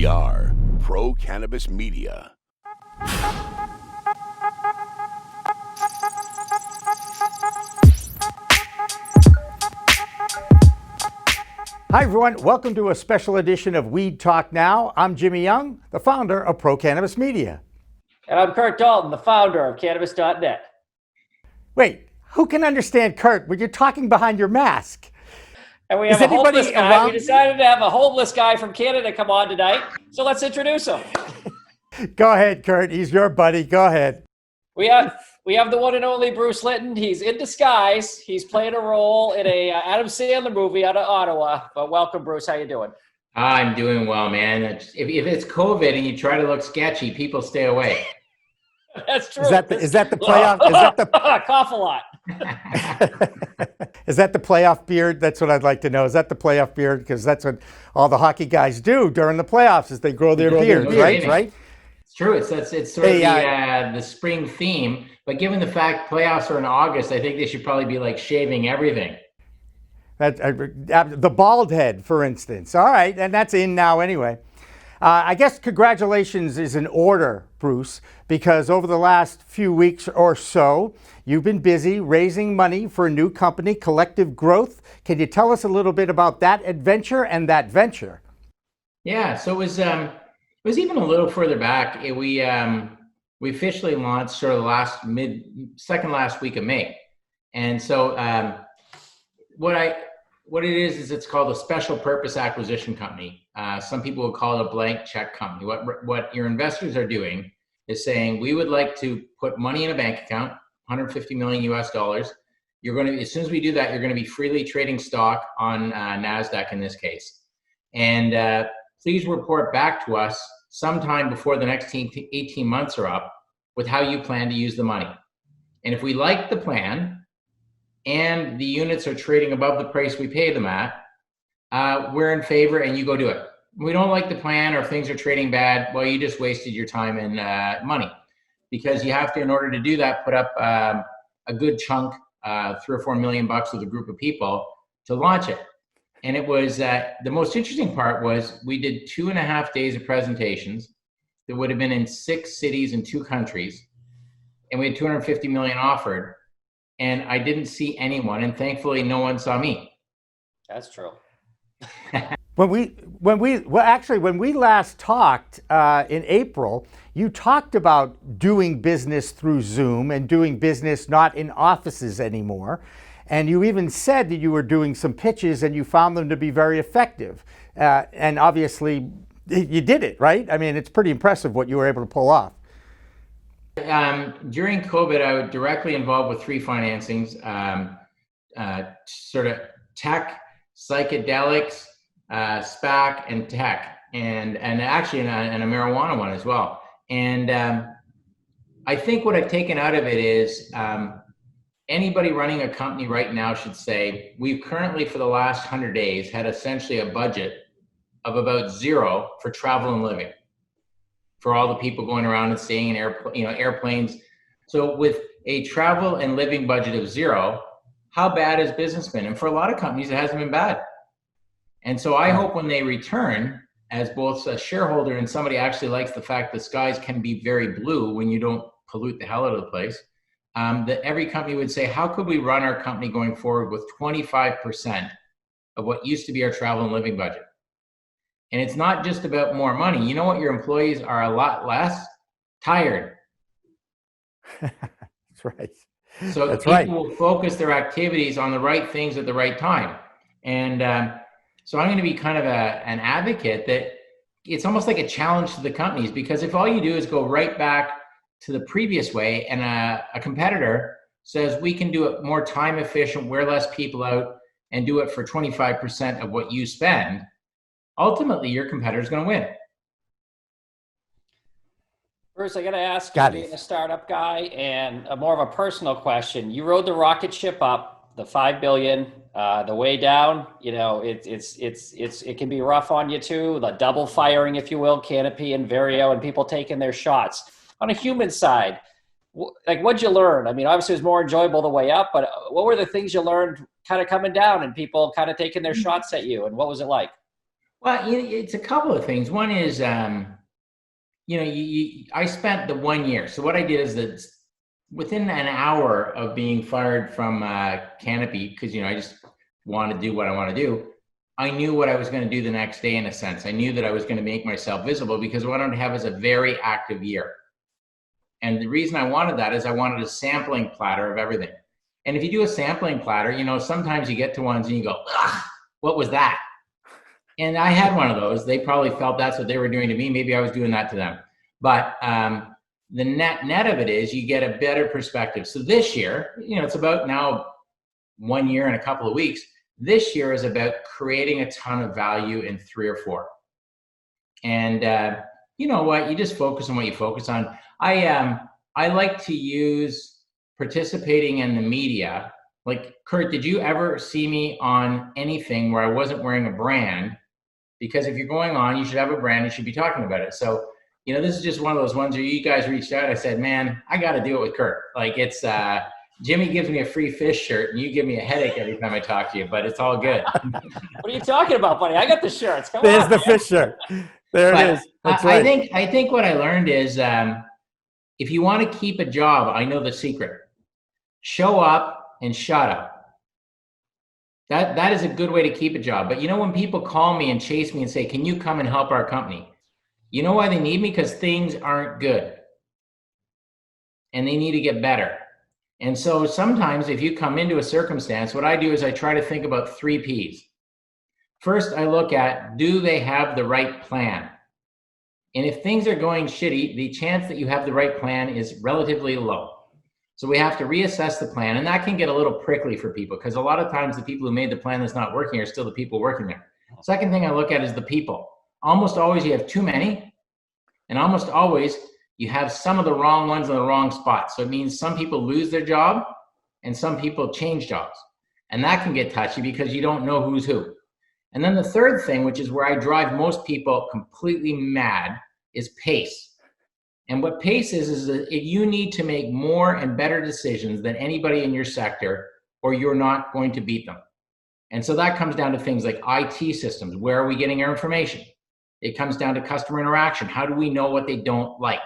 We are Pro Cannabis Media. Hi everyone, welcome to a special edition of Weed Talk Now. I'm Jimmy Young, the founder of Pro Cannabis Media. And I'm Kurt Dalton, the founder of Cannabis.net. Wait, who can understand Kurt when you're talking behind your mask? And we have a homeless guy. We decided to have a homeless guy from Canada come on tonight, so let's introduce him. Go ahead, Kurt. He's your buddy. Go ahead. We have the one and only Bruce Linton. He's in disguise. He's playing a role in a Adam Sandler movie out of Ottawa. But welcome, Bruce. How you doing? I'm doing well, man. If it's COVID and you try to look sketchy, people stay away. That's true. Is that the playoff? Is that the cough a lot? Is that the playoff beard? That's what I'd like to know. Is that the playoff beard? Because that's what all the hockey guys do during the playoffs is they grow their beards, right? It's true. It's sort of the spring theme. But given the fact playoffs are in August, I think they should probably be like shaving everything. The bald head, for instance. All right, and that's in now anyway. I guess congratulations is in order, Bruce, because over the last few weeks or so, you've been busy raising money for a new company, Collective Growth. Can you tell us a little bit about that adventure and that venture? Yeah, so it was even a little further back. We officially launched sort of second last week of May, and so what it is it's called a special purpose acquisition company. Some people would call it a blank check company. What your investors are doing is saying, we would like to put money in a bank account, 150 million US dollars. You're going to, as soon as we do that, you're going to be freely trading stock on NASDAQ in this case. And please report back to us sometime before the next 18 months are up with how you plan to use the money. And if we like the plan and the units are trading above the price we pay them at, we're in favor and you go do it. We don't like the plan or if things are trading bad, well, you just wasted your time and money, because you have to, in order to do that, put up a good chunk, $3 or $4 million with a group of people to launch it. And it was, the most interesting part was we did 2.5 days of presentations that would have been in 6 cities in 2 countries. And we had 250 million offered. And I didn't see anyone, and thankfully no one saw me. That's true. When we last talked in April, you talked about doing business through Zoom and doing business not in offices anymore. And you even said that you were doing some pitches and you found them to be very effective. And obviously you did it, right? I mean, it's pretty impressive what you were able to pull off. During COVID, I was directly involved with 3 financings, sort of tech, psychedelics, SPAC, and tech, and actually and a marijuana one as well. And I think what I've taken out of it is anybody running a company right now should say, we've currently for the last 100 days had essentially a budget of about 0 for travel and living, for all the people going around and staying in airplanes. So with a travel and living budget of 0, how bad has business been? And for a lot of companies, it hasn't been bad. And so I hope when they return, as both a shareholder and somebody actually likes the fact that skies can be very blue when you don't pollute the hell out of the place, that every company would say, how could we run our company going forward with 25% of what used to be our travel and living budget? And it's not just about more money. You know what? Your employees are a lot less tired. That's right. So That's people will focus their activities on the right things at the right time. And so I'm going to be kind of an advocate that it's almost like a challenge to the companies, because if all you do is go right back to the previous way and a competitor says we can do it more time efficient, wear less people out, and do it for 25% of what you spend, ultimately your competitor is going to win. Bruce, I got to ask you, being a startup guy, and more of a personal question. You rode the rocket ship up, the 5 billion, the way down. You know, it can be rough on you too. The double firing, if you will, Canopy and Vireo, and people taking their shots. On a human side, like, what'd you learn? I mean, obviously it was more enjoyable the way up, but what were the things you learned kind of coming down and people kind of taking their shots at you, and what was it like? Well, it's a couple of things. One is, I spent the 1 year. So what I did is that within an hour of being fired from Canopy, because I just want to do what I want to do, I knew what I was going to do the next day. In a sense, I knew that I was going to make myself visible because what I wanted to have is a very active year. And the reason I wanted that is I wanted a sampling platter of everything. And if you do a sampling platter, sometimes you get to ones and you go, ugh, what was that? And I had one of those. They probably felt that's what they were doing to me. Maybe I was doing that to them. But the net of it is you get a better perspective. So this year, it's about now 1 year and a couple of weeks. This year is about creating a ton of value in 3 or 4. And you know what? You just focus on what you focus on. I like to use participating in the media. Like, Kurt, did you ever see me on anything where I wasn't wearing a brand? Because if you're going on, you should have a brand, you should be talking about it. So, this is just one of those ones where you guys reached out. I said, man, I got to do it with Kurt. Like, it's Jimmy gives me a free fish shirt and you give me a headache every time I talk to you, but it's all good. What are you talking about, buddy? I got the shirts. Come There's on, the man. fish shirt. There it is. That's right. I think what I learned is if you want to keep a job, I know the secret. Show up and shut up. That is a good way to keep a job. But when people call me and chase me and say, can you come and help our company? You know why they need me? Because things aren't good. And they need to get better. And so sometimes if you come into a circumstance, what I do is I try to think about 3 Ps. First, I look at, do they have the right plan? And if things are going shitty, the chance that you have the right plan is relatively low. So we have to reassess the plan, and that can get a little prickly for people because a lot of times the people who made the plan that's not working are still the people working there. Second thing I look at is the people. Almost always you have too many, and almost always you have some of the wrong ones in the wrong spots. So it means some people lose their job and some people change jobs. And that can get touchy because you don't know who's who. And then the third thing, which is where I drive most people completely mad, is pace. And what pace is that you need to make more and better decisions than anybody in your sector, or you're not going to beat them. And so that comes down to things like IT systems. Where are we getting our information? It comes down to customer interaction. How do we know what they don't like?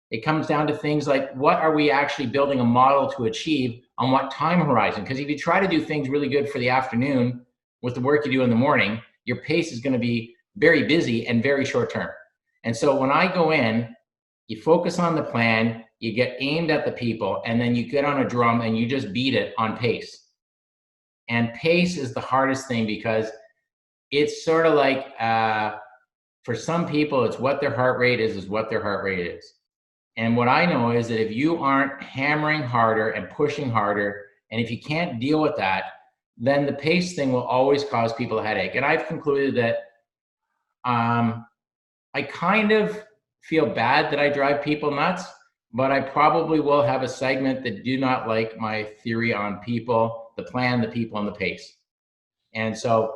It comes down to things like, what are we actually building a model to achieve on what time horizon? Because if you try to do things really good for the afternoon with the work you do in the morning, your pace is going to be very busy and very short term. And so when I go in, you focus on the plan, you get aimed at the people, and then you get on a drum and you just beat it on pace. And pace is the hardest thing because it's sort of like, for some people, it's what their heart rate is what their heart rate is. And what I know is that if you aren't hammering harder and pushing harder, and if you can't deal with that, then the pace thing will always cause people a headache. And I've concluded that I kind of feel bad that I drive people nuts, but I probably will have a segment that do not like my theory on people, the plan, the people, and the pace. And so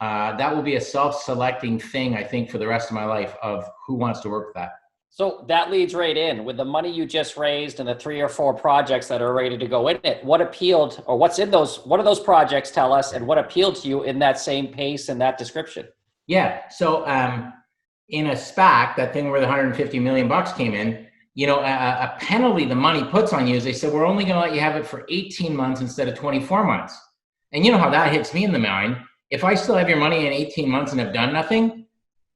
that will be a self-selecting thing, I think, for the rest of my life of who wants to work with that. So that leads right in with the money you just raised and the 3 or 4 projects that are ready to go in it. What appealed, or what's in those? What do those projects tell us, and what appealed to you in that same pace and that description? Yeah. So in a SPAC, that thing where the $150 million came in, a penalty the money puts on you is they said, we're only going to let you have it for 18 months instead of 24 months. And you know how that hits me in the mind. If I still have your money in 18 months and have done nothing,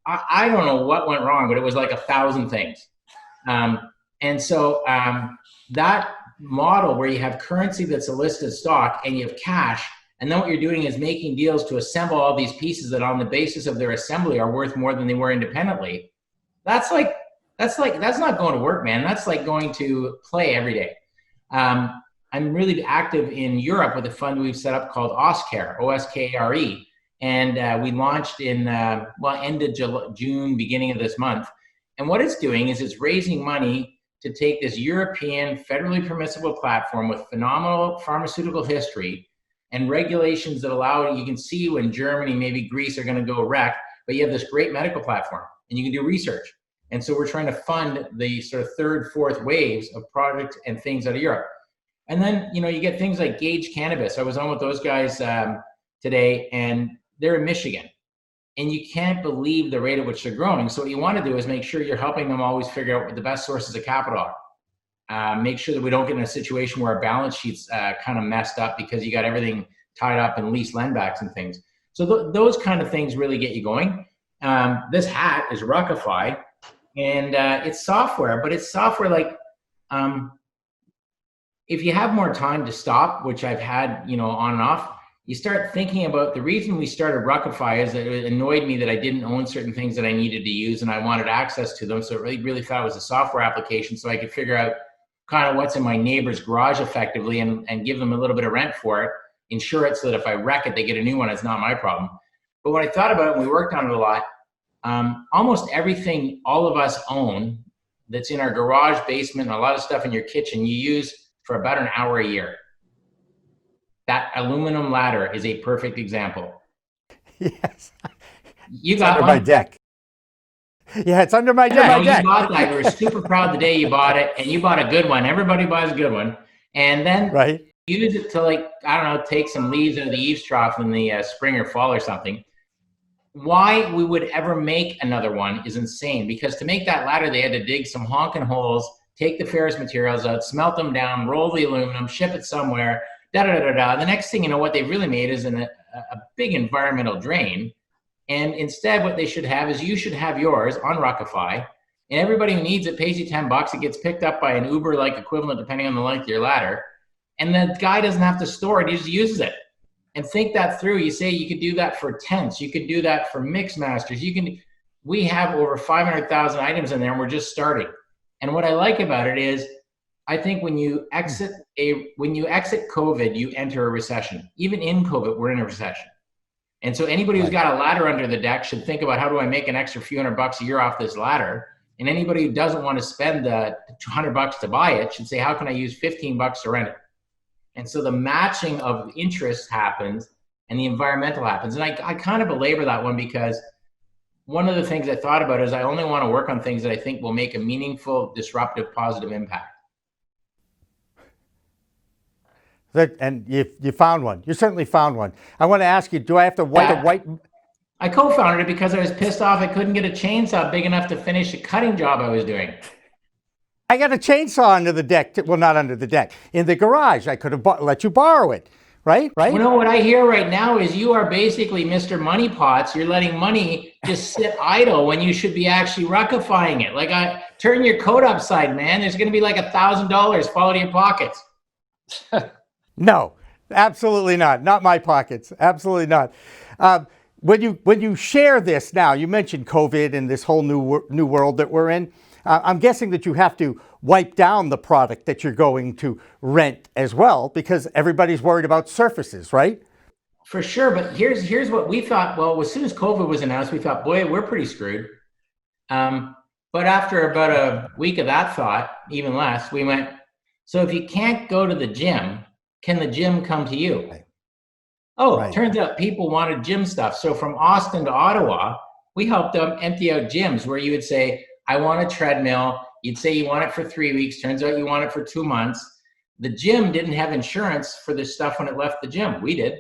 I don't know what went wrong, but it was like 1,000 things. And so that model where you have currency that's a listed stock and you have cash, and then what you're doing is making deals to assemble all these pieces that on the basis of their assembly are worth more than they were independently. That's not going to work, man. That's like going to play every day. I'm really active in Europe with a fund we've set up called Oskare, O-S-K-A-R-E. And we launched in, end of June, beginning of this month. And what it's doing is it's raising money to take this European federally permissible platform with phenomenal pharmaceutical history and regulations that allow, you can see when Germany, maybe Greece are going to go wreck, but you have this great medical platform and you can do research. And so we're trying to fund the sort of 3rd, 4th waves of products and things out of Europe. And then, you get things like Gage Cannabis. I was on with those guys today, and they're in Michigan. and you can't believe the rate at which they're growing. So what you want to do is make sure you're helping them always figure out what the best sources of capital are. Make sure that we don't get in a situation where our balance sheet's kind of messed up because you got everything tied up in lease lendbacks and things. So those kind of things really get you going. This hat is Rockify, and it's software, but it's software like, if you have more time to stop, which I've had, on and off, you start thinking about the reason we started Rockify is that it annoyed me that I didn't own certain things that I needed to use and I wanted access to them. So it really thought it was a software application so I could figure out kind of what's in my neighbor's garage effectively and give them a little bit of rent for it, insure it so that if I wreck it, they get a new one. It's not my problem. But when I thought about it, and we worked on it a lot, almost everything all of us own that's in our garage, basement, and a lot of stuff in your kitchen, you use for about an hour a year. That aluminum ladder is a perfect example. Yes. You got under one? my deck. Yeah, it's under my deck. You bought that. You were super proud the day you bought it, and you bought a good one. Everybody buys a good one. And then right. Use it to take some leaves out of the eaves trough in the spring or fall or something. Why we would ever make another one is insane, because to make that ladder, they had to dig some honking holes, take the ferrous materials out, smelt them down, roll the aluminum, ship it somewhere, da-da-da-da-da. The next thing you know, what they really made is a big environmental drain. And instead, what they should have is you should have yours on Rockify, and everybody who needs it pays you $10. It gets picked up by an Uber-like equivalent, depending on the length of your ladder. And the guy doesn't have to store it, he just uses it. And think that through. You say you could do that for tents. You could do that for mix masters. We have over 500,000 items in there, and we're just starting. And what I like about it is, I think when you exit COVID, you enter a recession. Even in COVID, we're in a recession. And so anybody who's got a ladder under the deck should think about, how do I make an extra few $100 a year off this ladder? And anybody who doesn't want to spend the $200 to buy it should say, how can I use $15 to rent it? And so the matching of interest happens and the environmental happens. And I kind of belabor that one, because one of the things I thought about is I only want to work on things that I think will make a meaningful, disruptive, positive impact. And you found one. You certainly found one. I want to ask you, do I have to white? I co-founded it because I was pissed off I couldn't get a chainsaw big enough to finish a cutting job I was doing. I got a chainsaw under the deck. Well, not under the deck. In the garage. I could have let you borrow it. Right? You know, what I hear right now is you are basically Mr. Money Pots. You're letting money just sit idle when you should be actually Rockifying it. Turn your coat upside, man. There's going to be like $1,000 fall out of your pockets. No, absolutely not. Not my pockets. Absolutely not. When you share this now, you mentioned COVID and this whole new world that we're in. I'm guessing that you have to wipe down the product that you're going to rent as well, because everybody's worried about surfaces, right? For sure, but here's what we thought. Well, as soon as COVID was announced, we thought, boy, we're pretty screwed. But after about a week of that thought, even less, we went, so if you can't go to the gym, can the gym come to you? Right. Right. Turns out people wanted gym stuff. So from Austin to Ottawa, we helped them empty out gyms where you would say, I want a treadmill. You'd say you want it for 3 weeks. Turns out you want it for 2 months. The gym didn't have insurance for this stuff when it left the gym. We did.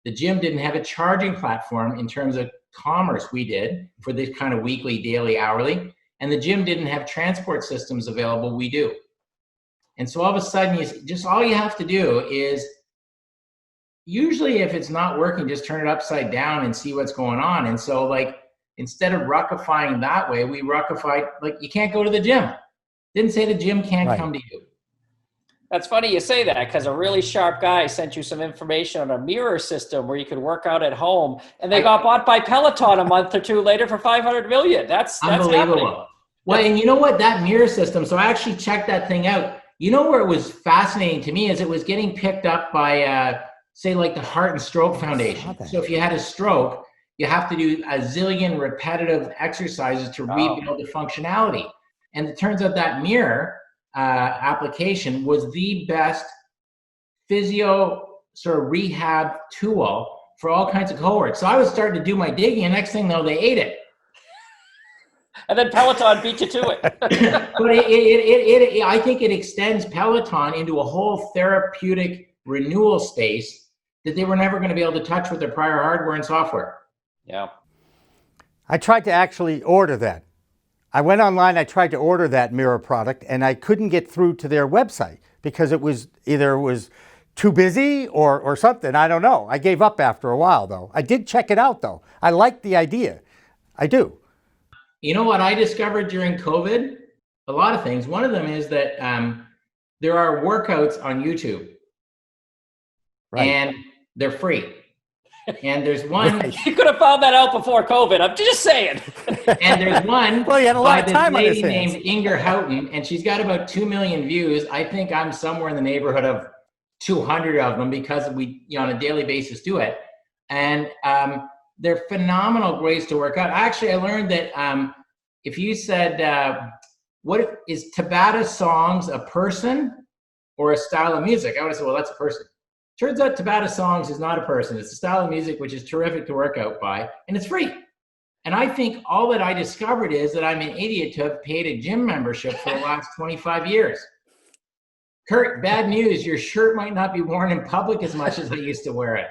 The gym didn't have a charging platform in terms of commerce. We did, for this kind of weekly, daily, hourly. And the gym didn't have transport systems available. We do. And so all of a sudden, all you have to do is, usually if it's not working, just turn it upside down and see what's going on. And so instead of Rockifying that way, we Rockified, you can't go to the gym. Didn't say the gym can't come to you. That's funny you say that, because a really sharp guy sent you some information on a mirror system where you could work out at home, and they got bought by Peloton a month or two later for $500 million. That's unbelievable. Happening. Well, and you know what? That mirror system, so I actually checked that thing out. You know where it was fascinating to me is it was getting picked up by, say, the Heart and Stroke Foundation. So if you had a stroke, you have to do a zillion repetitive exercises to rebuild the functionality. And it turns out that mirror application was the best physio sort of rehab tool for all kinds of cohorts. So I was starting to do my digging, and next thing though, they ate it. And then Peloton beat you to it. But I think it extends Peloton into a whole therapeutic renewal space that they were never going to be able to touch with their prior hardware and software. Yeah. I tried to actually order that. I went online, I tried to order that Mirror product, and I couldn't get through to their website because it was too busy or something. I don't know. I gave up after a while, though. I did check it out, though. I like the idea. I do. You know what I discovered during COVID? A lot of things. One of them is that there are workouts on YouTube, Right. and they're free. And there's one. Right. You could have found that out before COVID. I'm just saying. And there's one Well, he had a lot of time on his lady hands. named Inger Houghton, and she's got about 2 million views. I think I'm somewhere in the neighborhood of 200 of them because we, on a daily basis, do it. And they're phenomenal ways to work out. Actually, I learned that if you said, "What is Tabata Songs a person or a style of music?" I would have said, "Well, that's a person." Turns out Tabata Songs is not a person. It's a style of music which is terrific to work out by, and it's free. And I think all that I discovered is that I'm an idiot to have paid a gym membership for the last 25 years. Kurt, bad news. Your shirt might not be worn in public as much as I used to wear it.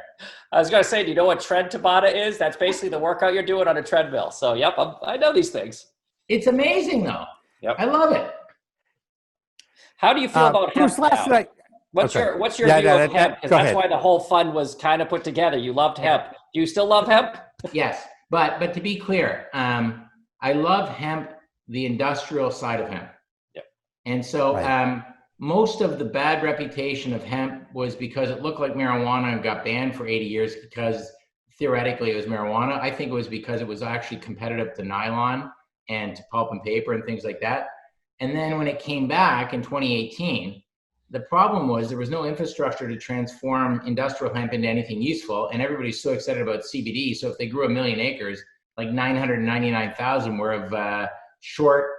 I was going to say, do you know what tread Tabata is? That's basically the workout you're doing on a treadmill. So, yep, I know these things. It's amazing, though. Yep. I love it. How do you feel about Bruce, hemp last now? night. What's Okay. your Yeah, view no, of hemp? Because go that's ahead. why the whole fund was kind of put together. You loved hemp. Do you still love hemp? Yes, but to be clear, I love hemp, the industrial side of hemp. Yep. And so Right. most of the bad reputation of hemp was because it looked like marijuana and got banned for 80 years because theoretically it was marijuana. I think it was because it was actually competitive to nylon and to pulp and paper and things like that. And then when it came back in 2018, the problem was there was no infrastructure to transform industrial hemp into anything useful, and everybody's so excited about CBD. So if they grew 1 million acres, like 999,000 were of short,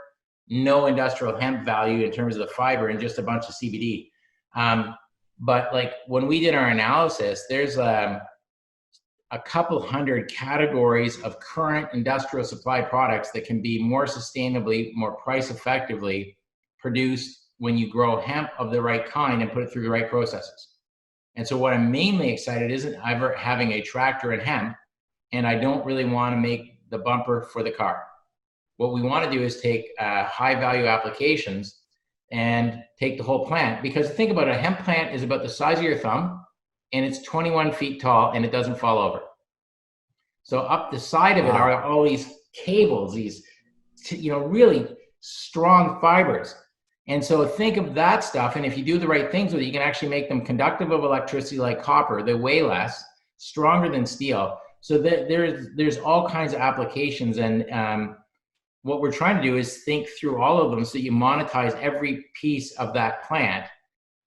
no industrial hemp value in terms of the fiber and just a bunch of CBD. But like when we did our analysis, there's a couple hundred categories of current industrial supply products that can be more sustainably, more price effectively produced when you grow hemp of the right kind and put it through the right processes. And so what I'm mainly excited isn't ever having a tractor and hemp, and I don't really want to make the bumper for the car. What we want to do is take high value applications and take the whole plant, because think about it, a hemp plant is about the size of your thumb and it's 21 feet tall and it doesn't fall over. So up the side of it are all these cables, these really strong fibers. And so think of that stuff, and if you do the right things with it, you can actually make them conductive of electricity like copper. They weigh less, stronger than steel. So there's all kinds of applications, and what we're trying to do is think through all of them so that you monetize every piece of that plant,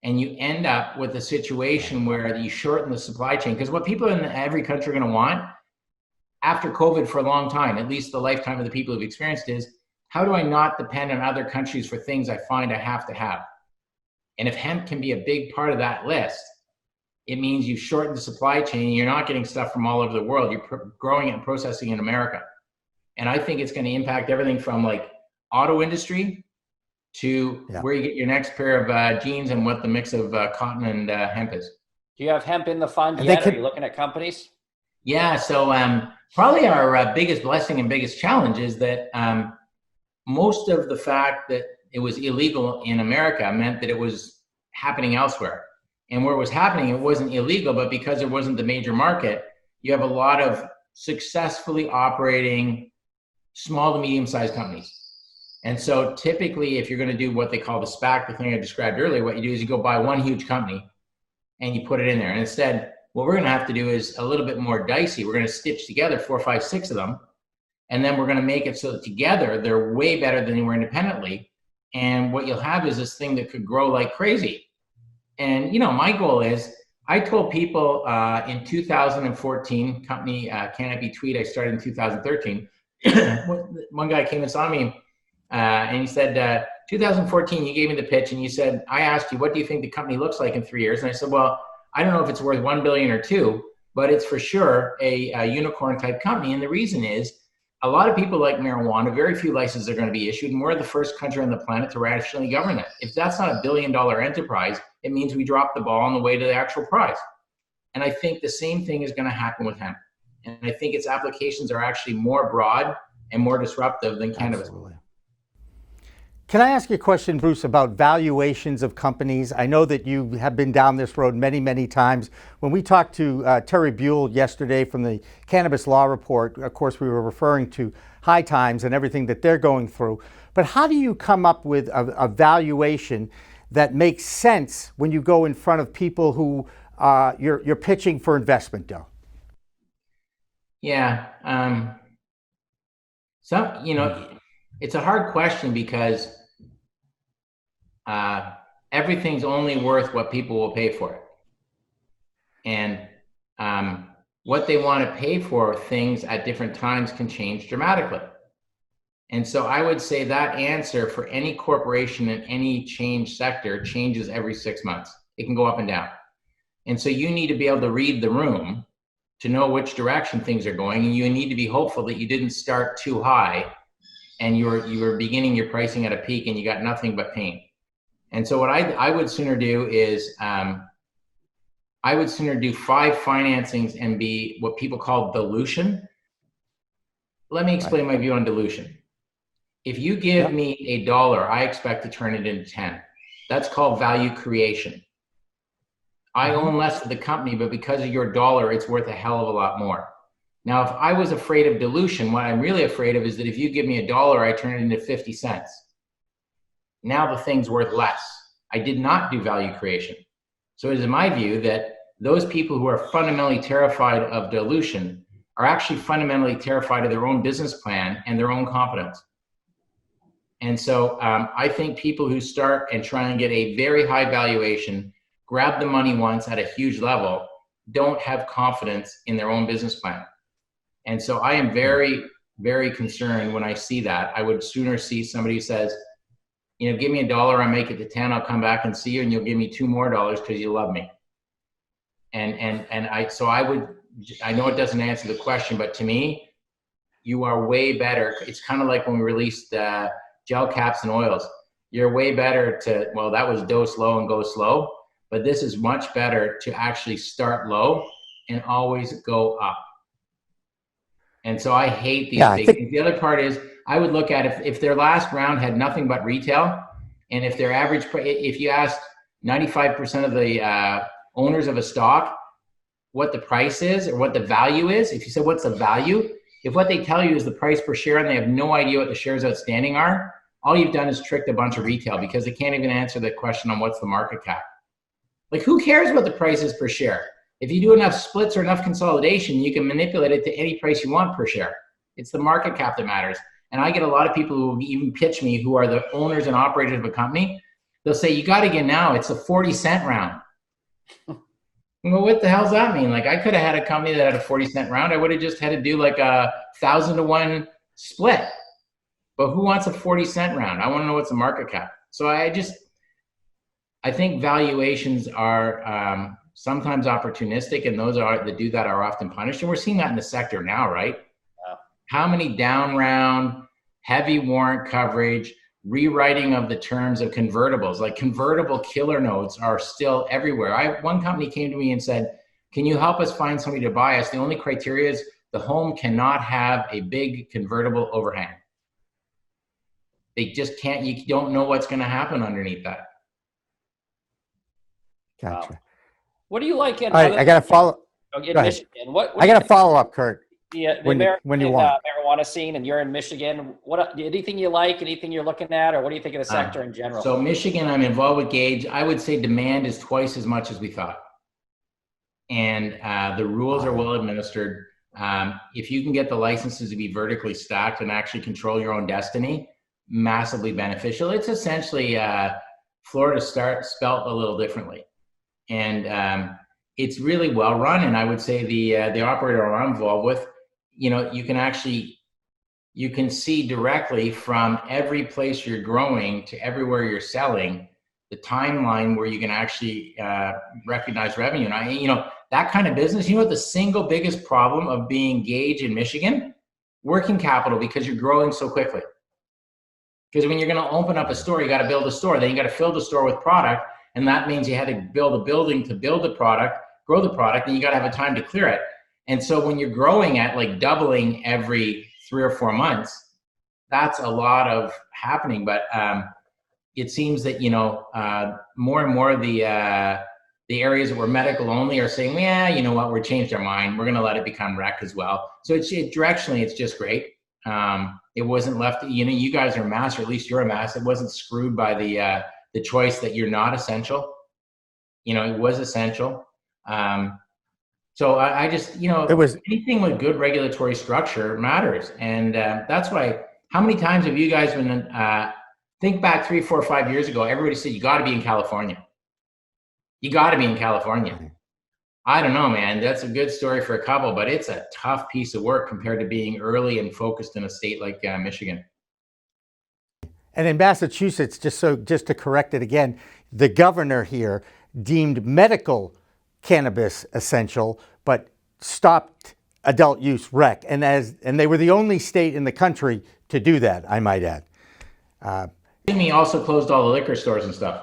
and you end up with a situation where you shorten the supply chain. Because what people in every country are going to want after COVID for a long time, at least the lifetime of the people who've experienced, is how do I not depend on other countries for things I find I have to have? And if hemp can be a big part of that list, it means you shorten the supply chain. You're not getting stuff from all over the world. You're growing it and processing it in America. And I think it's going to impact everything from like auto industry to where you get your next pair of jeans and what the mix of cotton and hemp is. Do you have hemp in the fund yet? Are you looking at companies? Yeah, so probably our biggest blessing and biggest challenge is that most of the fact that it was illegal in America meant that it was happening elsewhere. And where it was happening, it wasn't illegal, but because it wasn't the major market, you have a lot of successfully operating small to medium-sized companies. And so typically, if you're going to do what they call the SPAC, the thing I described earlier, what you do is you go buy one huge company and you put it in there. And instead, what we're going to have to do is a little bit more dicey. We're going to stitch together 4, 5, 6 of them. And then we're going to make it so that together they're way better than they were independently. And what you'll have is this thing that could grow like crazy. And, my goal is, I told people in 2014, company Canopy Tweed, I started in 2013. One guy came and saw me and he said, 2014, you gave me the pitch and you said, I asked you, what do you think the company looks like in 3 years? And I said, well, I don't know if it's worth 1 billion or 2, but it's for sure a unicorn type company. And the reason is, a lot of people like marijuana, very few licenses are going to be issued, and we're the first country on the planet to rationally govern it. If that's not $1 billion enterprise, it means we dropped the ball on the way to the actual prize. And I think the same thing is going to happen with hemp. And I think its applications are actually more broad and more disruptive than cannabis. Absolutely. Can I ask you a question, Bruce, about valuations of companies? I know that you have been down this road many, many times. When we talked to Terry Buell yesterday from the Cannabis Law Report, of course, we were referring to High Times and everything that they're going through. But how do you come up with a valuation that makes sense when you go in front of people who you're pitching for investment dough? Yeah. It's a hard question because everything's only worth what people will pay for it. And what they want to pay for things at different times can change dramatically. And so I would say that answer for any corporation in any change sector changes every 6 months. It can go up and down. And so you need to be able to read the room to know which direction things are going. And you need to be hopeful that you didn't start too high and you were beginning your pricing at a peak and you got nothing but pain. And so what I would sooner do is I would sooner do 5 financings and be what people call dilution. Let me explain my view on dilution. If you give me $1, I expect to turn it into 10. That's called value creation. I own less of the company, but because of your dollar, it's worth a hell of a lot more. Now, if I was afraid of dilution, what I'm really afraid of is that if you give me $1, I turn it into 50 cents. Now the thing's worth less. I did not do value creation. So it is my view that those people who are fundamentally terrified of dilution are actually fundamentally terrified of their own business plan and their own competence. And so I think people who start and try and get a very high valuation, grab the money once at a huge level, don't have confidence in their own business plan. And so I am very, very concerned when I see that. I would sooner see somebody who says, you know, give me $1, I make it to 10, I'll come back and see you and you'll give me $2 more because you love me. I know it doesn't answer the question, but to me, you are way better. It's kind of like when we released gel caps and oils. You're way better to, well, that was dose low and go slow, but this is much better to actually start low and always go up. And so I hate these things. The other part is I would look at if their last round had nothing but retail, and if their average, if you asked 95% of the owners of a stock what the price is or what the value is, if you said what's the value, if what they tell you is the price per share and they have no idea what the shares outstanding are, all you've done is tricked a bunch of retail because they can't even answer the question on what's the market cap. Like, who cares what the price is per share? If you do enough splits or enough consolidation, you can manipulate it to any price you want per share. It's the market cap that matters. And I get a lot of people who even pitch me who are the owners and operators of a company. They'll say, you got to get now. It's a 40-cent round. Well, what the hell does that mean? Like, I could have had a company that had a 40-cent round. I would have just had to do like a 1,000-to-1 split. But who wants a 40-cent round? I want to know what's the market cap. So I think valuations are sometimes opportunistic, and those that do that are often punished. And we're seeing that in the sector now, right? Wow. How many down round, heavy warrant coverage, rewriting of the terms of convertibles, like convertible killer notes are still everywhere. One company came to me and said, can you help us find somebody to buy us? The only criteria is the home cannot have a big convertible overhang. They just can't, you don't know what's going to happen underneath that. Gotcha. Wow. What do you like in? All right, I got to follow. In Michigan, what I got to follow up, Kurt. When you want. Marijuana scene, and you're in Michigan. What anything you like? Anything you're looking at, or what do you think of the sector in general? So Michigan, I'm involved with Gage. I would say demand is twice as much as we thought, and the rules are well administered. If you can get the licenses to be vertically stacked and actually control your own destiny, massively beneficial. It's essentially Florida spelt a little differently. And it's really well run. And I would say the operator I'm involved with, you know, you can see directly from every place you're growing to everywhere you're selling, the timeline where you can actually recognize revenue. And that kind of business, you know what the single biggest problem of being Gage in Michigan? Working capital, because you're growing so quickly. Because when you're going to open up a store, you got to build a store. Then you got to fill the store with product. And that means you had to build a building to build the product, grow the product, and you got to have a time to clear it. And so when you're growing at like doubling every 3 or 4 months, that's a lot of happening. But it seems that, more and more of the areas that were medical only are saying, yeah, you know what, we're changed our mind. We're going to let it become rec as well. So directionally, it's just great. It wasn't left, you guys are mass, or at least you're a mass. It wasn't screwed by the choice that you're not essential. It was essential. So I just, It was anything with good regulatory structure matters. And that's why, how many times have you guys been, think back 3, 4, 5 years ago, everybody said, you got to be in California. You got to be in California. I don't know, man. That's a good story for a couple, but it's a tough piece of work compared to being early and focused in a state like Michigan. And in Massachusetts, just to correct it again, the governor here deemed medical cannabis essential, but stopped adult use rec. And they were the only state in the country to do that, I might add. Jimmy also closed all the liquor stores and stuff.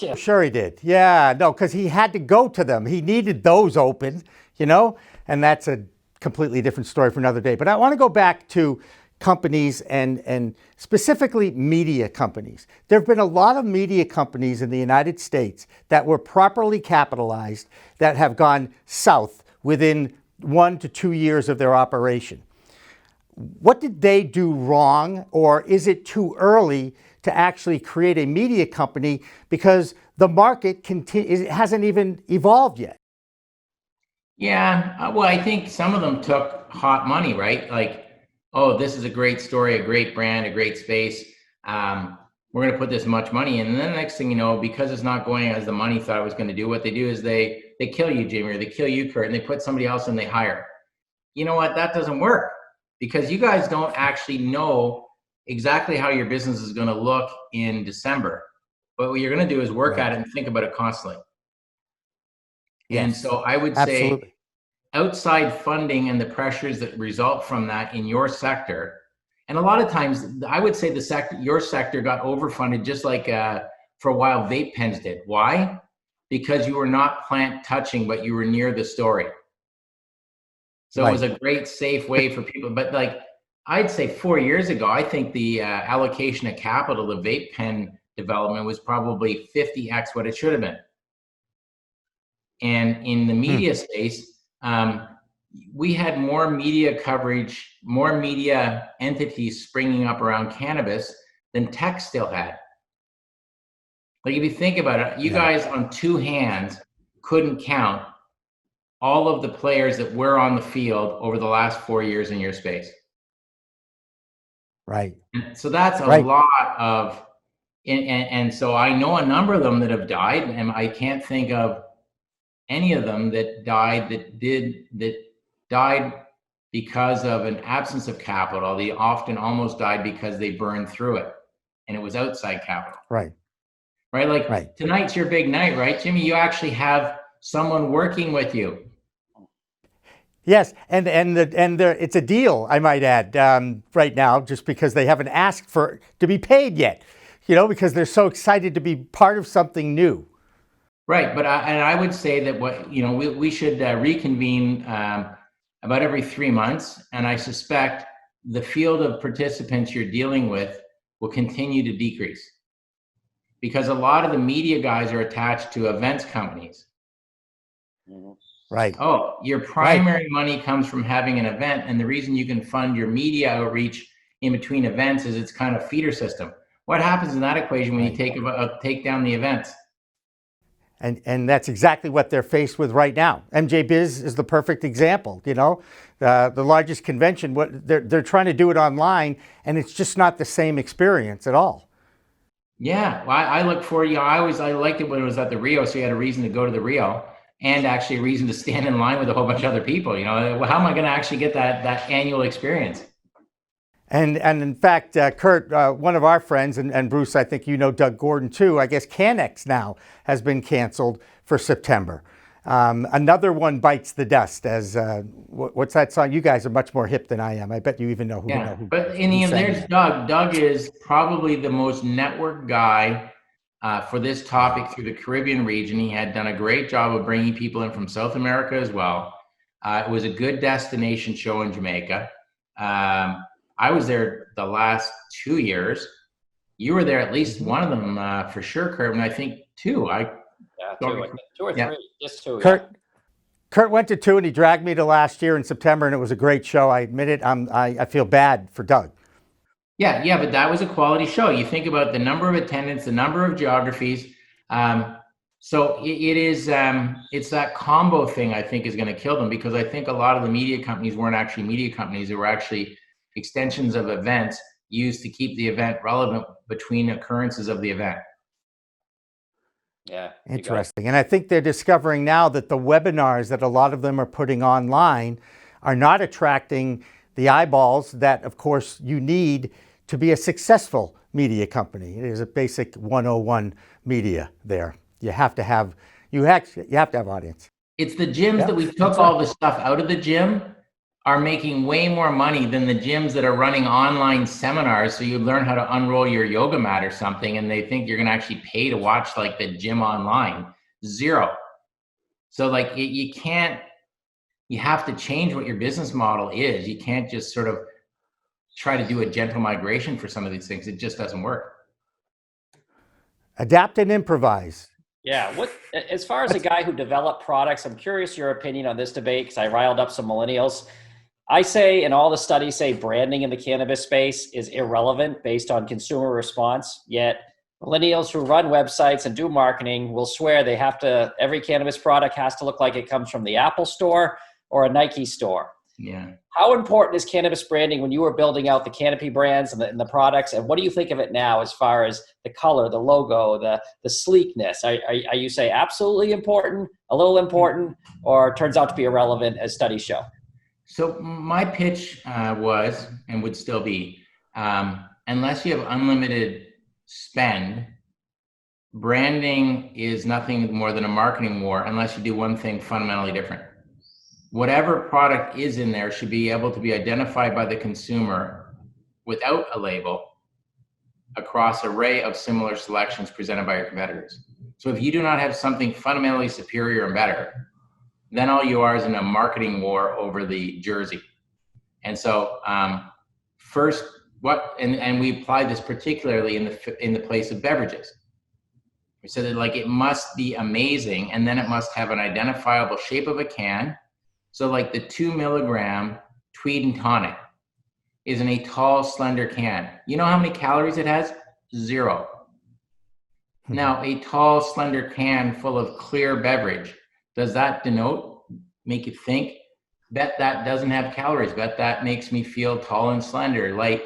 Yeah. Sure he did. Yeah, no, because he had to go to them. He needed those open, and that's a completely different story for another day. But I want to go back to companies and specifically media companies. There have been a lot of media companies in the United States that were properly capitalized that have gone south within 1 to 2 years of their operation. What did they do wrong, or is it too early to actually create a media company because the market hasn't even evolved yet? Yeah, well, I think some of them took hot money, right? Like, oh, this is a great story, a great brand, a great space. We're going to put this much money in. And then the next thing you know, because it's not going as the money thought it was going to do, what they do is they kill you, Jamie, or they kill you, Kurt, and they put somebody else and they hire. You know what? That doesn't work, because you guys don't actually know exactly how your business is going to look in December. But what you're going to do is work at it and think about it constantly. Yes. And so I would say outside funding and the pressures that result from that in your sector, and a lot of times I would say your sector got overfunded, just like for a while vape pens did. Why? Because you were not plant touching, but you were near the story. So It was a great safe way for people. But like, I'd say 4 years ago, I think the allocation of capital to vape pen development was probably 50x what it should have been. And in the media space, we had more media coverage, more media entities springing up around cannabis than tech still had. Like, if you think about it, you guys on 2 hands couldn't count all of the players that were on the field over the last 4 years in your space. Right. So that's a lot of, and so I know a number of them that have died, and I can't think of any of them that died because of an absence of capital. They often almost died because they burned through it, and it was outside capital. Right. Like tonight's your big night, right, Jimmy? You actually have someone working with you. Yes, and it's a deal, I might add, right now, just because they haven't asked to be paid yet, because they're so excited to be part of something new. Right, but I would say that we should reconvene about every 3 months, and I suspect the field of participants you're dealing with will continue to decrease, because a lot of the media guys are attached to events companies. Right. Oh, your primary money comes from having an event, and the reason you can fund your media outreach in between events is it's kind of feeder system. What happens in that equation when you take down the events? And that's exactly what they're faced with right now. MJ Biz is the perfect example. The largest convention. They're trying to do it online, and it's just not the same experience at all. Yeah, well, I look for I liked it when it was at the Rio, so you had a reason to go to the Rio, and actually a reason to stand in line with a whole bunch of other people. How am I going to actually get that annual experience? And in fact, Kurt, one of our friends, and Bruce, I think Doug Gordon too, I guess CanX now has been canceled for September. Another one bites the dust, as what's that song? You guys are much more hip than I am. I bet you even know who. Yeah, but there's Doug. Doug is probably the most networked guy for this topic through the Caribbean region. He had done a great job of bringing people in from South America as well. It was a good destination show in Jamaica. I was there the last 2 years. You were there at least one of them for sure, Kurt, and I think two. Yeah, two or three, just two. Kurt went to two, and he dragged me to last year in September, and it was a great show. I admit it. I feel bad for Doug. Yeah, but that was a quality show. You think about the number of attendants, the number of geographies. So it is, it's that combo thing I think is going to kill them, because I think a lot of the media companies weren't actually media companies. They were actually extensions of events used to keep the event relevant between occurrences of the event. Yeah. Interesting. And I think they're discovering now that the webinars that a lot of them are putting online are not attracting the eyeballs that, of course, you need to be a successful media company. It is a basic 101 media there. You have to have audience. It's the gyms that we took all the stuff out of the gym are making way more money than the gyms that are running online seminars. So you learn how to unroll your yoga mat or something, and they think you're going to actually pay to watch like the gym online. Zero. So like you can't, you have to change what your business model is. You can't just sort of try to do a gentle migration for some of these things. It just doesn't work. Adapt and improvise. Yeah. As far as a guy who developed products, I'm curious your opinion on this debate, because I riled up some millennials. I say, and all the studies say, branding in the cannabis space is irrelevant based on consumer response. Yet millennials who run websites and do marketing will swear they have to, every cannabis product has to look like it comes from the Apple store or a Nike store. Yeah. How important is cannabis branding when you were building out the Canopy brands and the products? And what do you think of it now as far as the color, the logo, the sleekness? Are you say absolutely important, a little important, or turns out to be irrelevant as studies show? So my pitch was, and would still be, unless you have unlimited spend, branding is nothing more than a marketing war unless you do one thing fundamentally different. Whatever product is in there should be able to be identified by the consumer without a label across an array of similar selections presented by your competitors. So if you do not have something fundamentally superior and better, then all you are is in a marketing war over the jersey. And so first, and we apply this particularly in the place of beverages. We said that like it must be amazing, and then it must have an identifiable shape of a can. So like the 2 milligram Tweed and Tonic is in a tall, slender can. You know how many calories it has? 0. Now, a tall, slender can full of clear beverage, does that make you think? Bet that doesn't have calories. Bet that makes me feel tall and slender. I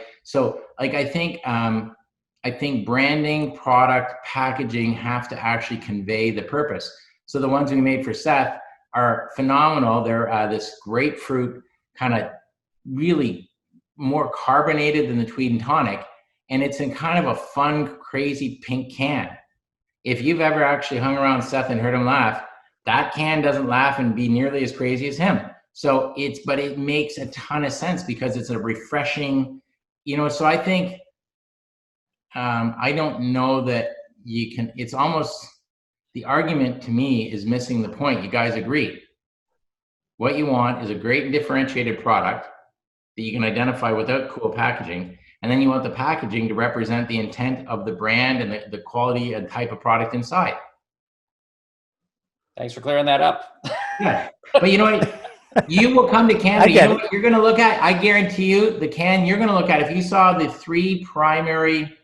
think branding, product, packaging have to actually convey the purpose. So the ones we made for Seth are phenomenal. They're this grapefruit kind of really more carbonated than the Tweed and Tonic. And it's in kind of a fun, crazy pink can. If you've ever actually hung around Seth and heard him laugh, that can doesn't laugh and be nearly as crazy as him. So but it makes a ton of sense because it's a refreshing, so I think, I don't know that you can, it's almost, the argument to me is missing the point. You guys agree. What you want is a great and differentiated product that you can identify without cool packaging. And then you want the packaging to represent the intent of the brand and the quality and type of product inside. Thanks for clearing that up. Yeah. But you know what? You will come to Canada. You know what you're going to look at? I guarantee you the can you're going to look at, if you saw the 3 primary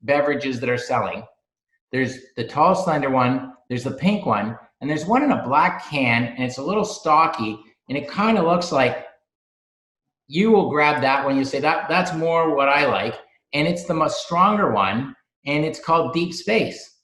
beverages that are selling, there's the tall, slender one, there's the pink one, and there's one in a black can, and it's a little stocky, and it kind of looks like, you will grab that one. You say, that's more what I like. And it's the much stronger one, and it's called Deep Space.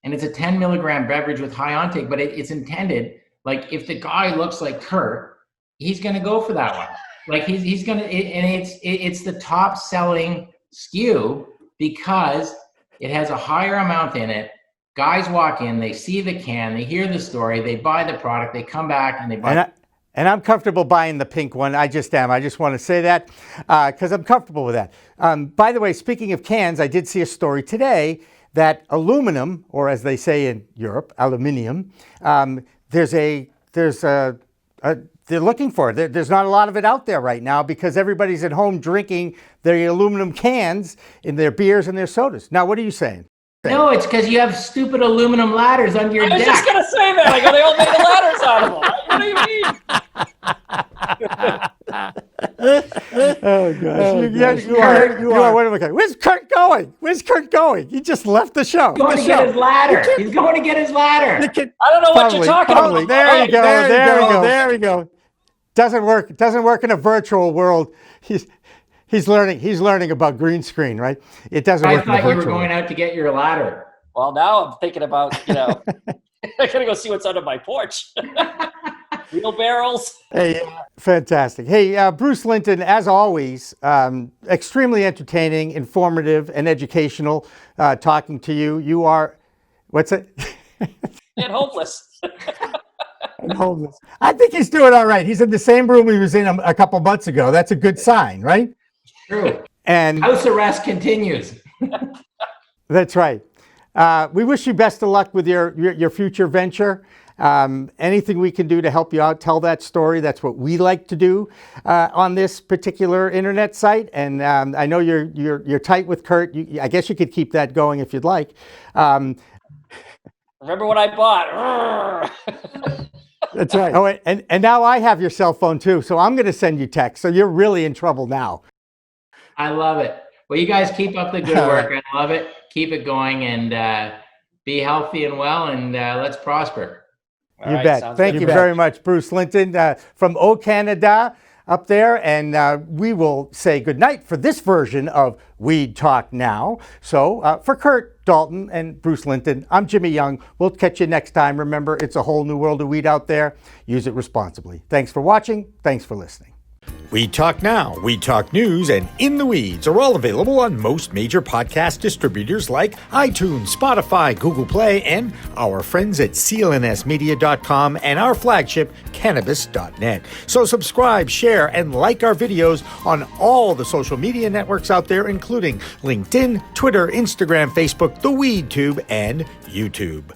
And it's a 10 milligram beverage with high intake, but it's intended, like if the guy looks like Kurt, he's going to go for that one. Like he's going to, and it's the top selling SKU because it has a higher amount in it. Guys walk in, they see the can, they hear the story, they buy the product, they come back and they buy. And I'm comfortable buying the pink one. I just am. I just want to say that because I'm comfortable with that. By the way, speaking of cans, I did see a story today that aluminum, or as they say in Europe, aluminium, there's they're looking for. There's not a lot of it out there right now because everybody's at home drinking their aluminum cans in their beers and their sodas. Now, what are you saying? No, it's because you have stupid aluminum ladders under your I was deck. just going to say that. I go, they all made the ladders out of them. What do you mean? Oh gosh! You are. What am I going? Where's Kurt going? Where's Kurt going? He just left the show. He's going to get his ladder. He's going to get his ladder. I don't know what you're talking about. There you go. There we go. Doesn't work in a virtual world. He's learning about green screen, right? It doesn't work in a virtual world. I thought you were going out to get your ladder. Well, now I'm thinking about, I'm going to go see what's under my porch. Wheelbarrows. Hey, fantastic. Hey, Bruce Linton, as always, extremely entertaining, informative, and educational talking to you. You are, what's it? And hopeless. And homeless. I think he's doing all right. He's in the same room he was in a couple months ago. That's a good sign, right? True. And house arrest continues. That's right. We wish you best of luck with your future venture. Anything we can do to help you out, tell that story. That's what we like to do on this particular internet site. And I know you're tight with Kurt. I guess you could keep that going if you'd like. Remember what I bought? That's right. Oh, and now I have your cell phone too, so I'm going to send you text. So you're really in trouble now. I love it. Well, you guys keep up the good work. I love it. Keep it going and be healthy and well, and let's prosper. You bet. Thank you very much, Bruce Linton from O Canada up there. And we will say goodnight for this version of Weed Talk Now. So for Kurt Dalton and Bruce Linton, I'm Jimmy Young. We'll catch you next time. Remember, it's a whole new world of weed out there. Use it responsibly. Thanks for watching. Thanks for listening. Weed Talk Now, Weed Talk News, and In the Weeds are all available on most major podcast distributors like iTunes, Spotify, Google Play, and our friends at clnsmedia.com and our flagship, cannabis.net. So subscribe, share, and like our videos on all the social media networks out there, including LinkedIn, Twitter, Instagram, Facebook, the WeedTube, and YouTube.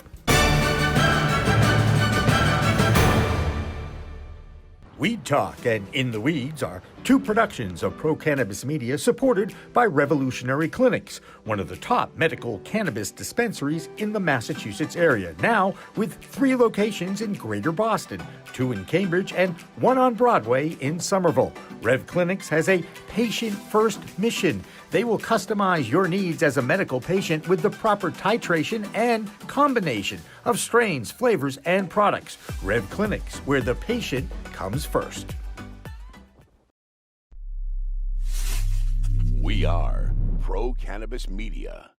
Weed Talk and In the Weeds are two productions of Pro Cannabis Media supported by Revolutionary Clinics, one of the top medical cannabis dispensaries in the Massachusetts area, now with 3 locations in Greater Boston, 2 in Cambridge, and 1 on Broadway in Somerville. Rev Clinics has a patient-first mission. They will customize your needs as a medical patient with the proper titration and combination of strains, flavors, and products. Rev Clinics, where the patient comes first. We are Pro Cannabis Media.